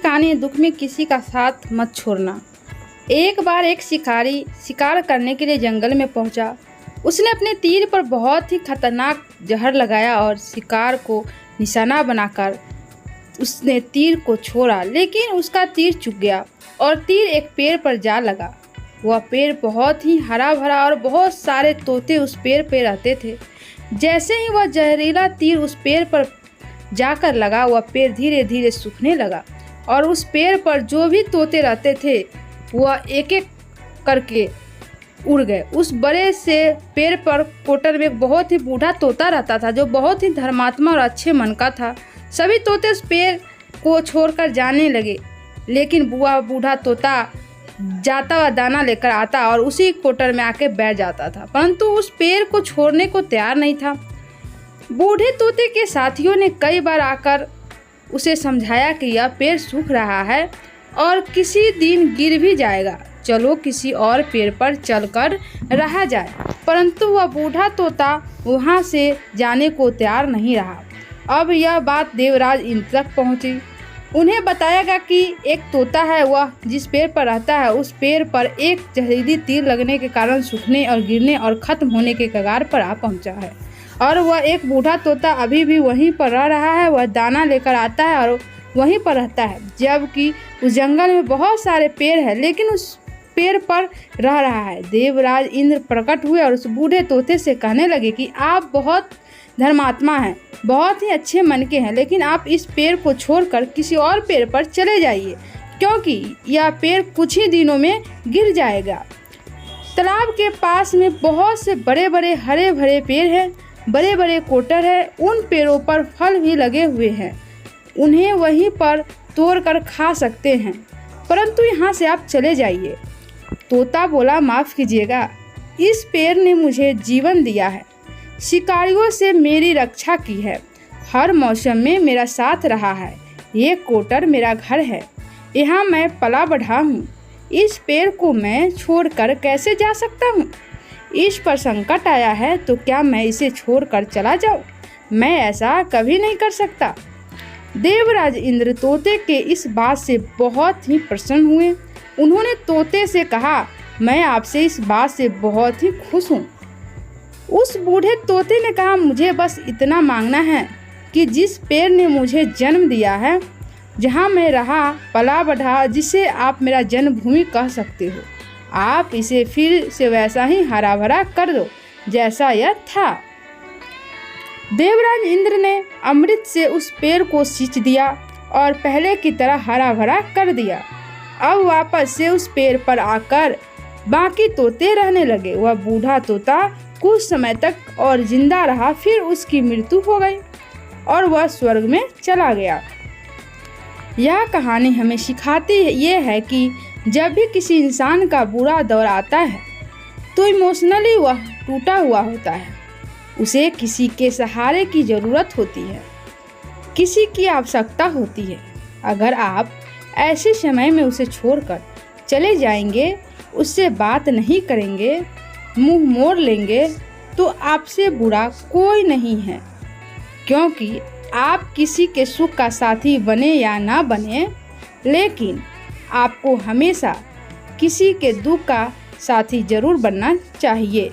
कहानी दुख में किसी का साथ मत छोड़ना। एक बार एक शिकारी शिकार करने के लिए जंगल में पहुंचा। उसने अपने तीर पर बहुत ही खतरनाक जहर लगाया और शिकार को निशाना बनाकर उसने तीर को छोड़ा, लेकिन उसका तीर चूक गया और तीर एक पेड़ पर जा लगा। वह पेड़ बहुत ही हरा भरा और बहुत सारे तोते उस पेड़ पे रहते थे। जैसे ही वह जहरीला तीर उस पेड़ पर जाकर लगा, वह पेड़ धीरे धीरे सूखने लगा और उस पेड़ पर जो भी तोते रहते थे वह एक एक करके उड़ गए। उस बड़े से पेड़ पर कोटर में एक बहुत ही बूढ़ा तोता रहता था, जो बहुत ही धर्मात्मा और अच्छे मन का था। सभी तोते उस पेड़ को छोड़कर जाने लगे, लेकिन बूढ़ा तोता जाता हुआ दाना लेकर आता और उसी कोटर में आके बैठ जाता था, परंतु उस पेड़ को छोड़ने को तैयार नहीं था। बूढ़े तोते के साथियों ने कई बार आकर उसे समझाया कि यह पेड़ सूख रहा है और किसी दिन गिर भी जाएगा, चलो किसी और पेड़ पर चलकर रहा जाए, परंतु वह बूढ़ा तोता वहां से जाने को तैयार नहीं रहा। अब यह बात देवराज इंद्र तक पहुंची। उन्हें बताया गया कि एक तोता है, वह जिस पेड़ पर रहता है उस पेड़ पर एक जहरीली तीर लगने के कारण सूखने और गिरने और ख़त्म होने के कगार पर आ पहुंचा है और वह एक बूढ़ा तोता अभी भी वहीं पर रह रहा है। वह दाना लेकर आता है और वहीं पर रहता है, जबकि उस जंगल में बहुत सारे पेड़ हैं, लेकिन उस पेड़ पर रह रहा है। देवराज इंद्र प्रकट हुए और उस बूढ़े तोते से कहने लगे कि आप बहुत धर्मात्मा हैं, बहुत ही अच्छे मन के हैं, लेकिन आप इस पेड़ को छोड़कर किसी और पेड़ पर चले जाइए, क्योंकि यह पेड़ कुछ ही दिनों में गिर जाएगा। तालाब के पास में बहुत से बड़े बड़े हरे भरे पेड़ हैं, बड़े बड़े कोटर हैं, उन पेड़ों पर फल भी लगे हुए हैं, उन्हें वहीं पर तोड़ कर खा सकते हैं, परंतु यहाँ से आप चले जाइए। तोता बोला, माफ़ कीजिएगा, इस पेड़ ने मुझे जीवन दिया है, शिकारियों से मेरी रक्षा की है, हर मौसम में मेरा साथ रहा है, ये कोटर मेरा घर है, यहाँ मैं पला बढ़ा हूँ, इस पेड़ को मैं छोड़कर कैसे जा सकता हूँ? इस पर संकट आया है तो क्या मैं इसे छोड़कर चला जाऊँ? मैं ऐसा कभी नहीं कर सकता। देवराज इंद्र तोते के इस बात से बहुत ही प्रसन्न हुए। उन्होंने तोते से कहा, मैं आपसे इस बात से बहुत ही खुश हूँ। उस बूढ़े तोते ने कहा, मुझे बस इतना मांगना है कि जिस पेड़ ने मुझे जन्म दिया है, जहाँ मैं रहा पला बढ़ा, जिसे आप मेरा जन्मभूमि कह सकते हो, आप इसे फिर से वैसा ही हरा भरा कर दो जैसा यह था। देवराज इंद्र ने अमृत से उस पेड़ को सींच दिया और पहले की तरह हरा भरा कर दिया। अब वापस से उस पेड़ पर आकर बाकी तोते रहने लगे। वह बूढ़ा तोता कुछ समय तक और जिंदा रहा, फिर उसकी मृत्यु हो गई और वह स्वर्ग में चला गया। यह कहानी हमें सिखाती ये है कि जब भी किसी इंसान का बुरा दौर आता है तो इमोशनली वह टूटा हुआ होता है, उसे किसी के सहारे की ज़रूरत होती है, किसी की आवश्यकता होती है। अगर आप ऐसे समय में उसे छोड़कर चले जाएंगे, उससे बात नहीं करेंगे, मुंह मोड़ लेंगे, तो आपसे बुरा कोई नहीं है, क्योंकि आप किसी के सुख का साथी बने या ना बने, लेकिन आपको हमेशा किसी के दुख का साथी जरूर बनना चाहिए।